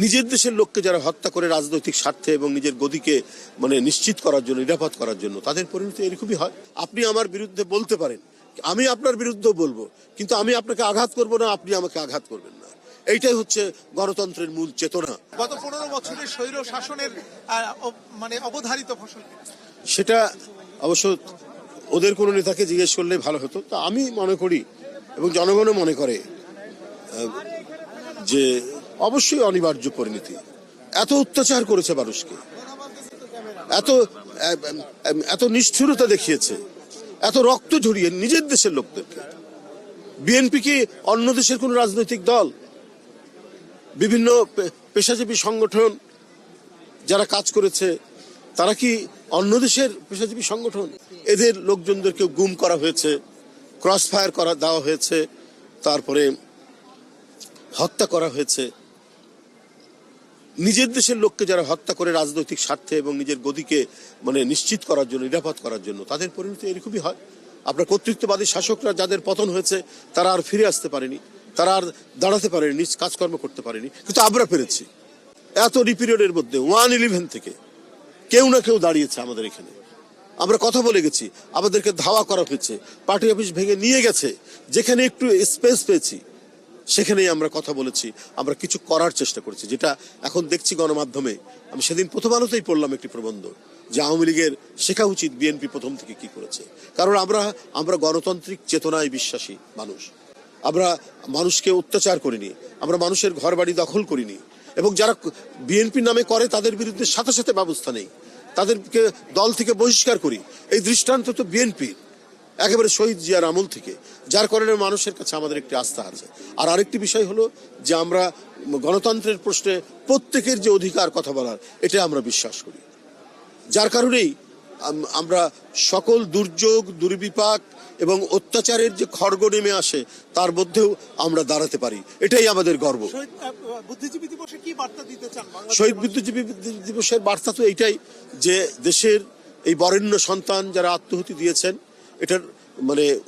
নিজের দেশের লোককে যারা হত্যা করে রাজনৈতিক স্বার্থে এবং নিজের গদিকে নিশ্চিত করার জন্য, নিরাপদ করার জন্য, তাদের পরিণতি এরকমই হয়। আপনি আমার বিরুদ্ধে বলতে পারেন, আমি আপনার বিরুদ্ধেও বলবো, কিন্তু আমি আপনাকে আঘাত করব না, আপনি আমাকে আঘাত করবেন না। এইটাই হচ্ছে গণতন্ত্রের মূল চেতনা। গত 15 বছরের স্বৈর শাসনের অবধারিত ফসল সেটা অবশ্য ওদের কোনো নেতাকে জিজ্ঞেস করলে ভালো হতো। তা আমি মনে করি এবং জনগণও মনে করে যে অবশ্যই অনিবার্য পরিণতি। এত অত্যাচার করেছে মানুষকে, এত নিষ্ঠুরতা দেখিয়েছে, এত রক্ত ঝরিয়ে নিজের দেশের লোকদেরকে। বিএনপি কি অন্য দেশের কোন রাজনৈতিক দল? বিভিন্ন পেশাজীবী সংগঠন যারা কাজ করেছে তারা কি অন্য দেশের পেশাজীবী সংগঠন? এদের লোকজনদেরকে গুম করা হয়েছে, ক্রস ফায়ার করা দেওয়া হয়েছে, তারপরে হত্যা করা হয়েছে। নিজের দেশের লোককে যারা হত্যা করে রাজনৈতিক স্বার্থে এবং নিজের গদিকে নিশ্চিত করার জন্য, নিরাপদ করার জন্য, তাদের পরিণতি এরকমই হয়। আপনার কর্তৃত্ববাদী শাসকরা যাদের পতন হয়েছে তারা আর ফিরে আসতে পারেনি, তারা আর দাঁড়াতে পারেনি, নিজ কাজকর্ম করতে পারেনি, কিন্তু আমরা পেরেছি। এত পিরিয়ডের মধ্যে 1-11 থেকে কেউ না কেউ দাঁড়িয়েছে আমাদের এখানে। আমরা কথা বলে গেছি, আমাদেরকে ধাওয়া করা হয়েছে, পার্টি অফিস ভেঙে নিয়ে গেছে। যেখানে একটু স্পেস পেয়েছি সেখানেই আমরা কথা বলেছি, আমরা কিছু করার চেষ্টা করেছি। যেটা এখন দেখছি গণমাধ্যমে, আমি সেদিন প্রথম আলোতেই পড়লাম একটি প্রবন্ধ যে আওয়ামী লীগের শেখা উচিত বিএনপি প্রথম থেকে কি করেছে। কারণ আমরা গণতান্ত্রিক চেতনায় বিশ্বাসী মানুষ। আমরা মানুষকে অত্যাচার করিনি, আমরা মানুষের ঘর বাড়ি দখল করিনি, এবং যারা বিএনপি নামে করে তাদের বিরুদ্ধে সাথে সাথে ব্যবস্থা নেই, তাদেরকে দল থেকে বহিষ্কার করি। এই দৃষ্টান্ত তো বিএনপি একেবারে শহীদ জিয়ার আমল থেকে, যার কারণে মানুষের কাছে আমাদের একটি আস্থা আছে। আর আরেকটি বিষয় হলো যে আমরা গণতন্ত্রের প্রশ্নে প্রত্যেকের যে অধিকার কথা বলার, এটা আমরা বিশ্বাস করি। যার কারণেই আমরা সকল দুর্যোগ, দুর্বিপাক এবং অত্যাচারের যে খড়গ নেমে আসে তার মধ্যেও আমরা দাঁড়াতে পারি, এটাই আমাদের গর্ব। শহীদ বুদ্ধিজীবী দিবসের বার্তা তো এইটাই যে দেশের এই বরেণ্য সন্তান যারা আত্মাহুতি দিয়েছেন, এটার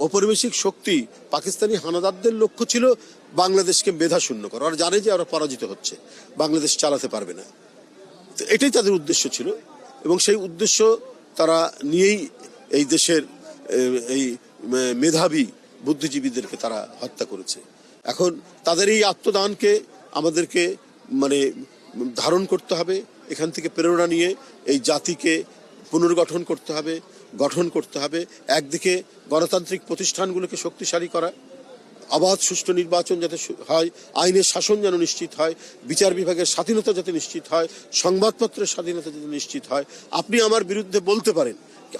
ঔপনিবেশিক শক্তি পাকিস্তানি হানাদারদের লক্ষ্য ছিল বাংলাদেশকে মেধাশূন্য করা। ওরা জানে যে ওরা পরাজিত হচ্ছে, বাংলাদেশ চালাতে পারবে না। তো এটাই তাদের উদ্দেশ্য ছিল, এবং সেই উদ্দেশ্য তারা নিয়েই এই দেশের এই মেধাবী বুদ্ধিজীবীদেরকে তারা হত্যা করেছে। এখন তাদের এই আত্মদানকে আমাদেরকে ধারণ করতে হবে, এখান থেকে প্রেরণা নিয়ে এই জাতিকে পুনর্গঠন করতে হবে, গঠন করতে হবে। একদিকে গণতান্ত্রিক প্রতিষ্ঠানগুলোকে শক্তিশালী করা, অবাধ সুষ্ঠু নির্বাচন যাতে হয়, আইনের শাসন যেন নিশ্চিত হয়, বিচার বিভাগের স্বাধীনতা যাতে নিশ্চিত হয়, সংবাদপত্রের স্বাধীনতা যাতে নিশ্চিত হয়। আপনি আমার বিরুদ্ধে বলতে পারেন,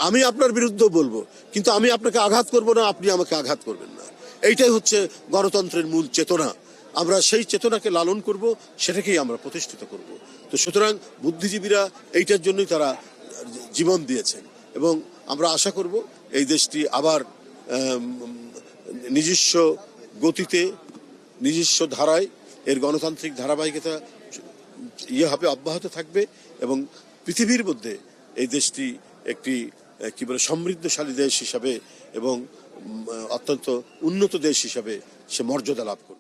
আমি আপনার বিরুদ্ধেও বলবো, কিন্তু আমি আপনাকে আঘাত করব না, আপনি আমাকে আঘাত করবেন না। এইটাই হচ্ছে গণতন্ত্রের মূল চেতনা। আমরা সেই চেতনাকে লালন করব, সেটাকেই আমরা প্রতিষ্ঠিত করব। তো সুতরাং বুদ্ধিজীবীরা এইটার জন্যই তারা জীবন দিয়েছেন, এবং আমরা আশা করব এই দেশটি আবার নিজস্ব গতিতে, নিজস্ব ধারায় এর গণতান্ত্রিক ধারাবাহিকতা হবে, অব্যাহত থাকবে, এবং পৃথিবীর মধ্যে এই দেশটি একটি সমৃদ্ধশালী দেশ হিসাবে এবং অত্যন্ত উন্নত দেশ হিসাবে সে মর্যাদা লাভ করবে।